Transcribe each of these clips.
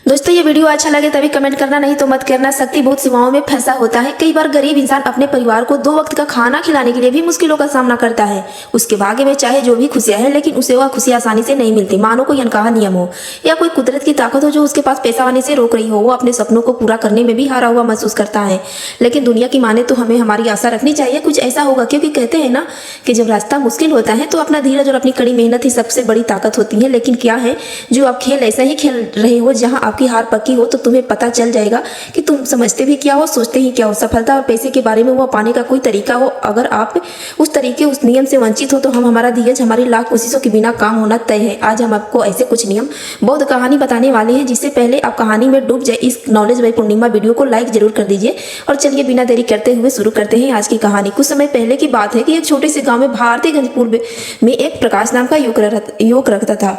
दोस्तों ये वीडियो अच्छा लगे तभी कमेंट करना, नहीं तो मत करना। शक्ति बहुत सीमाओं में फंसा होता है। कई बार गरीब इंसान अपने परिवार को 2 वक्त का खाना खिलाने के लिए भी मुश्किलों का सामना करता है। उसके भाग्य में चाहे जो भी खुशियां हैं, लेकिन उसे वह खुशियां आसानी से नहीं मिलती। मानो कोई अनकहा नियम हो या कोई कुदरत की ताकत हो जो उसके पास पैसा आने से रोक रही हो। वो अपने सपनों को पूरा करने में भी हारा हुआ महसूस करता है। लेकिन दुनिया की माने तो हमें हमारी आशा रखनी चाहिए, कुछ ऐसा होगा। क्योंकि कहते हैं ना कि जब रास्ता मुश्किल होता है तो अपना धीरज और अपनी कड़ी मेहनत ही सबसे बड़ी ताकत होती है। लेकिन क्या है जो आप खेल ऐसा ही खेल रहे हो जहां आपकी हार पक्की हो, तो तुम्हें पता चल जाएगा कि तुम समझते भी क्या हो, सोचते ही क्या हो। सफलता और पैसे के बारे में वो पाने का कोई तरीका हो, अगर आप उस तरीके उस नियम से वंचित हो तो हमारा धीरज हमारी लाख कोशिशों के बिना काम होना तय है। आज हम आपको ऐसे कुछ नियम बौद्ध कहानी बताने वाले हैं। जिससे पहले आप कहानी में डूब जाए, इस नॉलेज बाई पूर्णिमा वीडियो को लाइक जरूर कर दीजिए। और चलिए बिना देरी करते हुए शुरू करते हैं आज की कहानी। कुछ समय पहले की बात है कि एक छोटे से गाँव में भारतीय गंजपुर में एक प्रकाश नाम का युवक रहता था।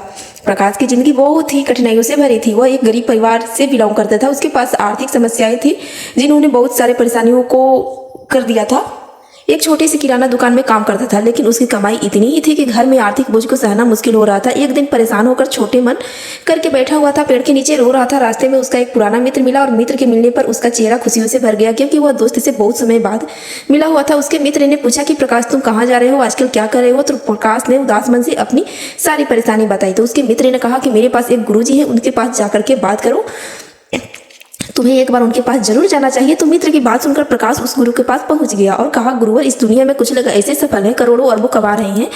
प्रकाश की जिंदगी बहुत ही कठिनाइयों से भरी थी। वह एक गरीब परिवार से बिलोंग करता था। उसके पास आर्थिक समस्याएं थी जिन्होंने बहुत सारे परेशानियों को कर दिया था। एक छोटी सी किराना दुकान में काम करता था, लेकिन उसकी कमाई इतनी ही थी कि घर में आर्थिक बोझ को सहना मुश्किल हो रहा था। एक दिन परेशान होकर छोटे मन करके बैठा हुआ था, पेड़ के नीचे रो रहा था। रास्ते में उसका एक पुराना मित्र मिला और मित्र के मिलने पर उसका चेहरा खुशियों से भर गया, क्योंकि वह दोस्त से बहुत समय बाद मिला हुआ था। उसके मित्र ने पूछा कि प्रकाश तुम कहाँ जा रहे हो, आजकल क्या कर रहे हो? तो प्रकाश ने उदास मन से अपनी सारी परेशानी बताई। तो उसके मित्र ने कहा कि मेरे पास एक गुरुजी है, उनके पास जाकर के बात करो, तुम्हें एक बार उनके पास जरूर जाना चाहिए। तो मित्र की बात सुनकर प्रकाश उस गुरु के पास पहुंच गया और कहा, गुरुवर, इस दुनिया में कुछ लोग ऐसे सफल हैं, करोड़ों अरबों कमा रहे हैं,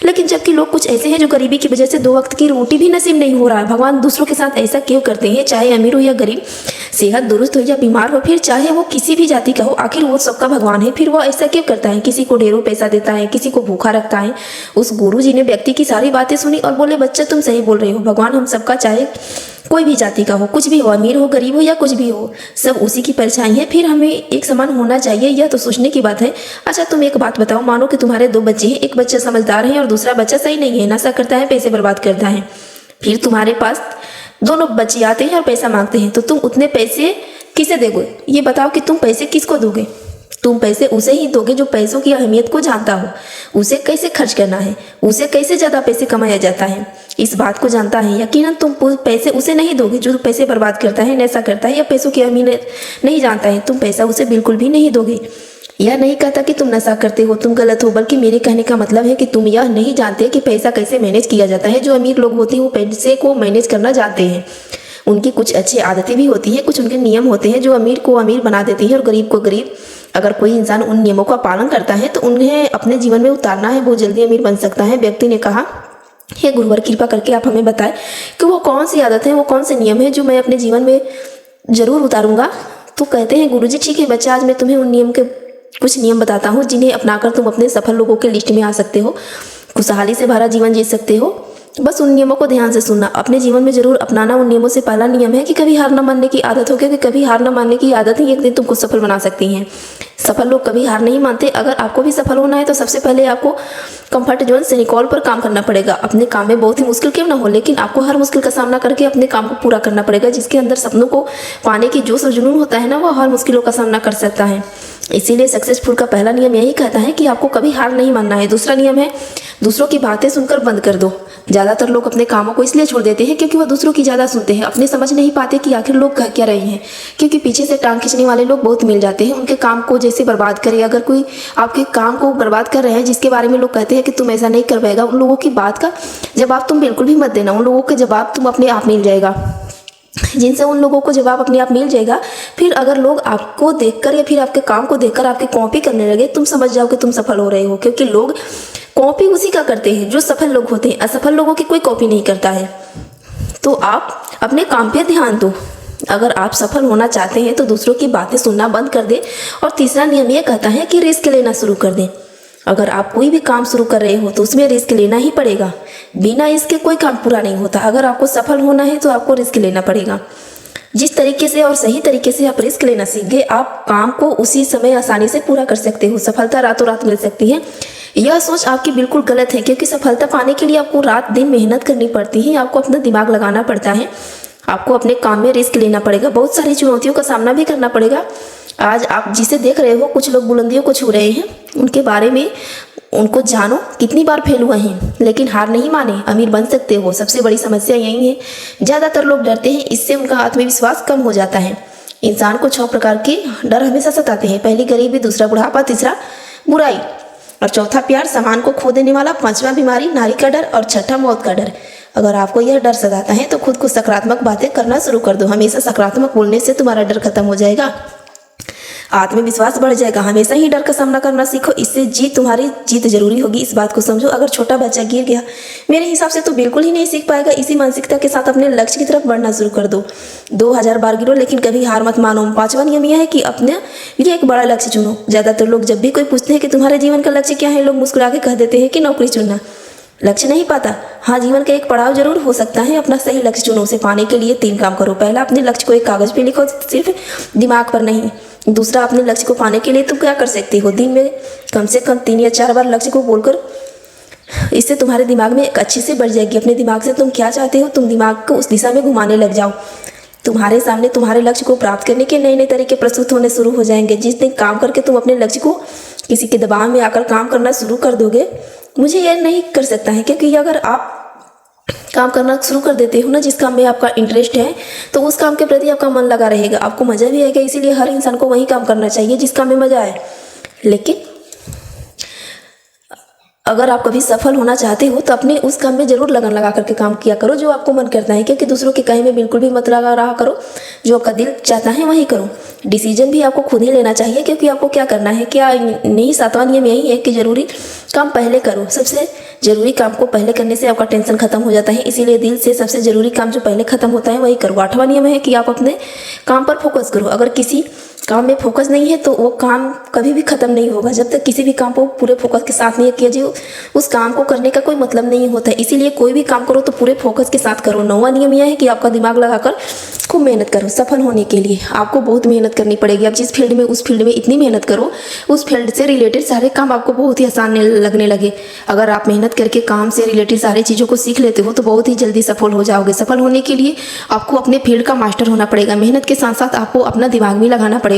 लेकिन जबकि लोग कुछ ऐसे हैं जो गरीबी की वजह से 2 वक्त की रोटी भी नसीब नहीं हो रहा है। भगवान दूसरों के साथ ऐसा क्यों करते हैं? चाहे अमीर हो या गरीब, सेहत दुरुस्त हो या बीमार हो, फिर चाहे वो किसी भी जाति का हो, आखिर वो सबका भगवान है। फिर वो ऐसा क्यों करता है? किसी को ढेरों पैसा देता है, किसी को भूखा रखता है। उस गुरु जी ने व्यक्ति की सारी बातें सुनी और बोले, बच्चा तुम सही बोल रहे हो। भगवान हम सबका, चाहे कोई भी जाति का हो, कुछ भी हो, अमीर हो, गरीब हो या कुछ भी हो, सब उसी की परछाई है। फिर हमें एक समान होना चाहिए। यह तो सोचने की बात है। अच्छा तुम एक बात बताओ, मानो कि तुम्हारे 2 बच्चे हैं, एक बच्चा समझदार है और दूसरा बच्चा सही नहीं है, नशा करता है, पैसे बर्बाद करता है। फिर तुम्हारे पास दोनों बच्चे आते हैं और पैसा मांगते हैं, तो तुम उतने पैसे किसे दोगे? ये बताओ कि तुम पैसे किसको दोगे? तुम पैसे उसे ही दोगे जो पैसों की अहमियत को जानता हो, उसे कैसे खर्च करना है, उसे कैसे ज्यादा पैसे कमाया जाता है, इस बात को जानता है। यकीनन तुम पैसे उसे नहीं दोगे जो पैसे बर्बाद करता है, नशा करता है या पैसों की अहमियत नहीं जानता है। तुम पैसा उसे बिल्कुल भी नहीं दोगे। यह नहीं कहता कि तुम नशा करते हो, तुम गलत हो, बल्कि मेरे कहने का मतलब है कि तुम यह नहीं जानते कि पैसा कैसे मैनेज किया जाता है। जो अमीर लोग होते हैं वो पैसे को मैनेज करना जानते हैं। उनकी कुछ अच्छी आदतें भी होती हैं, कुछ उनके नियम होते हैं जो अमीर को अमीर बना देती हैं और गरीब को गरीब। अगर कोई इंसान उन नियमों का पालन करता है तो उन्हें अपने जीवन में उतारना है, बहुत जल्दी अमीर बन सकता है। व्यक्ति ने कहा, हे गुरुवर, कृपा करके आप हमें बताएं कि वो कौन सी आदत है, वो कौन से नियम है जो मैं अपने जीवन में जरूर उतारूंगा। तो कहते हैं, गुरुजी ठीक है बच्चा, आज मैं तुम्हें उन नियम के कुछ नियम बताता हूँ जिन्हें अपनाकर तुम अपने सफल लोगों के लिस्ट में आ सकते हो, खुशहाली से भरा जीवन जी सकते हो। बस उन नियमों को ध्यान से सुनना, अपने जीवन में जरूर अपनाना। उन नियमों से पहला नियम है कि कभी हार न मानने की आदत हो, क्योंकि कभी हार न मानने की आदत ही एक दिन तुमको सफल बना सकती है। सफल लोग कभी हार नहीं मानते। अगर आपको भी सफल होना है तो सबसे पहले आपको कंफर्ट जोन से निकल पर काम करना पड़ेगा। अपने काम में बहुत ही मुश्किल क्यों ना हो, लेकिन आपको हर मुश्किल का सामना करके अपने काम को पूरा करना पड़ेगा। जिसके अंदर सपनों को पाने की जोश और जुनून होता है ना, वो हर मुश्किलों का सामना कर सकता है। इसीलिए सक्सेसफुल का पहला नियम यही कहता है कि आपको कभी हार नहीं मानना है। दूसरा नियम है, दूसरों की बातें सुनकर बंद कर दो। ज़्यादातर लोग अपने कामों को इसलिए छोड़ देते हैं क्योंकि वो दूसरों की ज़्यादा सुनते हैं, अपने समझ नहीं पाते कि आखिर लोग कह क्या रहे हैं। क्योंकि पीछे से टांग खींचने वाले लोग बहुत मिल जाते हैं, उनके काम को जैसे बर्बाद करे। अगर कोई आपके काम को बर्बाद कर रहे हैं जिसके बारे में लोग कहते हैं कि तुम ऐसा नहीं कर पाएगा, उन लोगों की बात का जवाब तुम बिल्कुल भी मत देना। उन लोगों का जवाब तुम अपने आप मिल जाएगा, जिनसे उन लोगों को जवाब अपने आप मिल जाएगा। फिर अगर लोग आपको देखकर या फिर आपके काम को देखकर आपकी कॉपी करने लगे, तुम समझ जाओ कि तुम सफल हो रहे हो। क्योंकि लोग कॉपी उसी का करते हैं जो सफल लोग होते हैं, असफल लोगों की कोई कॉपी नहीं करता है। तो आप अपने काम पे ध्यान दो। अगर आप सफल होना चाहते हैं तो दूसरों की बातें सुनना बंद कर दें। और तीसरा नियम यह कहता है कि रिस्क लेना शुरू कर दें। अगर आप कोई भी काम शुरू कर रहे हो तो उसमें रिस्क लेना ही पड़ेगा। बिना इसके कोई काम पूरा नहीं होता। अगर आपको सफल होना है तो आपको रिस्क लेना पड़ेगा। जिस तरीके से और सही तरीके से आप रिस्क लेना सीख गए, आप काम को उसी समय आसानी से पूरा कर सकते हो। सफलता रातों रात मिल सकती है, यह सोच आपकी बिल्कुल गलत है। क्योंकि सफलता पाने के लिए आपको रात दिन मेहनत करनी पड़ती है, आपको अपना दिमाग लगाना पड़ता है। आपको अपने काम में रिस्क लेना पड़ेगा, बहुत सारी चुनौतियों का सामना भी करना पड़ेगा। आज आप जिसे देख रहे हो, कुछ लोग बुलंदियों को छू रहे हैं, उनके बारे में उनको जानो, कितनी बार फेल हुए हैं लेकिन हार नहीं माने, अमीर बन सकते हो। सबसे बड़ी समस्या यही है, ज़्यादातर लोग डरते हैं, इससे उनका आत्मविश्वास कम हो जाता है। इंसान को 6 प्रकार के डर हमेशा सताते हैं। पहली गरीबी, दूसरा बुढ़ापा, तीसरा बुराई और चौथा प्यार, सामान को खो देने वाला, पांचवा बीमारी, नारी का डर और छठा मौत का डर। अगर आपको यह डर सताता है तो खुद को सकारात्मक बातें करना शुरू कर दो। हमेशा सकारात्मक बोलने से तुम्हारा डर खत्म हो जाएगा, आत्मविश्वास बढ़ जाएगा। हमेशा ही डर का सामना करना सीखो, इससे तुम्हारी जीत जरूरी होगी। इस बात को समझो, अगर छोटा बच्चा गिर गया मेरे हिसाब से तो बिल्कुल ही नहीं सीख पाएगा। इसी मानसिकता के साथ अपने लक्ष्य की तरफ बढ़ना शुरू कर दो। 2000 बार गिरो लेकिन कभी हार मत मानो। 5वां नियम यह है कि अपने लिए एक बड़ा लक्ष्य चुनो। ज़्यादातर लोग जब भी कोई पूछते हैं कि तुम्हारे जीवन का लक्ष्य क्या है, लोग मुस्कुरा के कह देते हैं कि नौकरी चुनना। लक्ष्य नहीं पाता, हाँ जीवन का एक पड़ाव जरूर हो सकता है। अपना सही लक्ष्य चुनो, उसे पाने के लिए 3 काम करो। पहला, अपने लक्ष्य को एक कागज पे लिखो, सिर्फ दिमाग पर नहीं। दूसरा, अपने लक्ष्य को पाने के लिए तुम क्या कर सकते हो, दिन में कम से कम 3 या 4 बार लक्ष्य को बोलकर, इससे तुम्हारे दिमाग में एक अच्छी से बढ़ जाएगी। अपने दिमाग से तुम क्या चाहते हो, तुम दिमाग को उस दिशा में घुमाने लग जाओ। तुम्हारे सामने तुम्हारे लक्ष्य को प्राप्त करने के नए नए तरीके प्रस्तुत होने शुरू हो जाएंगे। जिस दिन काम करके तुम अपने लक्ष्य को किसी के दबाव में आकर काम करना शुरू कर दोगे, मुझे यह नहीं कर सकता है, क्योंकि अगर आप काम करना शुरू कर देते हो ना, जिस काम में आपका इंटरेस्ट है, तो उस काम के प्रति आपका मन लगा रहेगा, आपको मज़ा भी आएगा। इसीलिए हर इंसान को वही काम करना चाहिए जिस काम में मज़ा आए। लेकिन अगर आप कभी सफल होना चाहते हो तो अपने उस काम में जरूर लगन लगा करके काम किया करो जो आपको मन करता है, क्योंकि दूसरों के कहे में बिल्कुल भी मत लगा रहा करो। जो आपका दिल चाहता है वही करो। डिसीजन भी आपको खुद ही लेना चाहिए, क्योंकि आपको क्या करना है क्या नहीं। 7वां नियम यही है कि जरूरी काम पहले करो। सबसे जरूरी काम को पहले करने से आपका टेंशन खत्म हो जाता है, इसीलिए दिल से सबसे जरूरी काम जो पहले खत्म होता है वही करो। 8वां नियम है कि आप अपने काम पर फोकस करो। अगर किसी काम में फोकस नहीं है तो वो काम कभी भी खत्म नहीं होगा। जब तक किसी भी काम को पूरे फोकस के साथ नहीं किया जाए, उस काम को करने का कोई मतलब नहीं होता है। इसीलिए कोई भी काम करो तो पूरे फोकस के साथ करो। 9वां नियम यह है कि आपका दिमाग लगाकर खूब मेहनत करो। सफल होने के लिए आपको बहुत मेहनत करनी पड़ेगी। आप जिस फील्ड में, उस फील्ड में इतनी मेहनत करो, उस फील्ड से रिलेटेड सारे काम आपको बहुत ही आसान लगने लगे। अगर आप मेहनत करके काम से रिलेटेड सारी चीज़ों को सीख लेते हो तो बहुत ही जल्दी सफल हो जाओगे। सफल होने के लिए आपको अपने फील्ड का मास्टर होना पड़ेगा। मेहनत के साथ साथ आपको अपना दिमाग भी लगाना पड़ेगा।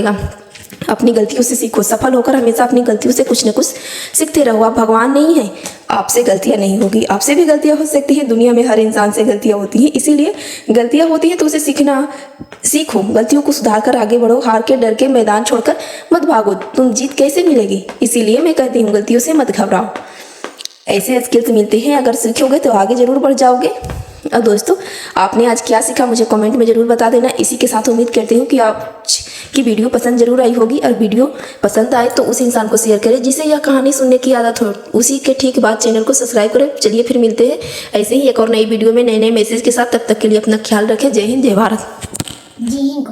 अपनी गलतियों से सीखो। सफल होकर हमेशा अपनी गलतियों से कुछ न कुछ सीखते रहो। आप भगवान नहीं हैं, आपसे गलतियां नहीं होगी। आपसे भी गलतियां हो सकती हैं, दुनिया में हर इंसान से गलतियां होती हैं। इसीलिए गलतियां होती हैं तो उसे सीखो, गलतियों को सुधार कर आगे बढ़ो। हार के डर के मैदान छोड़कर मत भागो, तुम जीत कैसे मिलेगी। इसीलिए मैं कहती हूँ गलतियों से मत घबराओ। ऐसे स्किल्स मिलते हैं, अगर सीखोगे तो आगे जरूर बढ़ जाओगे। और दोस्तों, आपने आज क्या सीखा मुझे कमेंट में जरूर बता देना। इसी के साथ उम्मीद करती हूँ कि आपकी वीडियो पसंद जरूर आई होगी, और वीडियो पसंद आए तो उस इंसान को शेयर करें जिसे यह कहानी सुनने की आदत हो। उसी के ठीक बाद चैनल को सब्सक्राइब करें। चलिए फिर मिलते हैं ऐसे ही एक और नई वीडियो में नए नए मैसेज के साथ। तब तक के लिए अपना ख्याल रखें। जय हिंद, जय भारत। जी हिंद।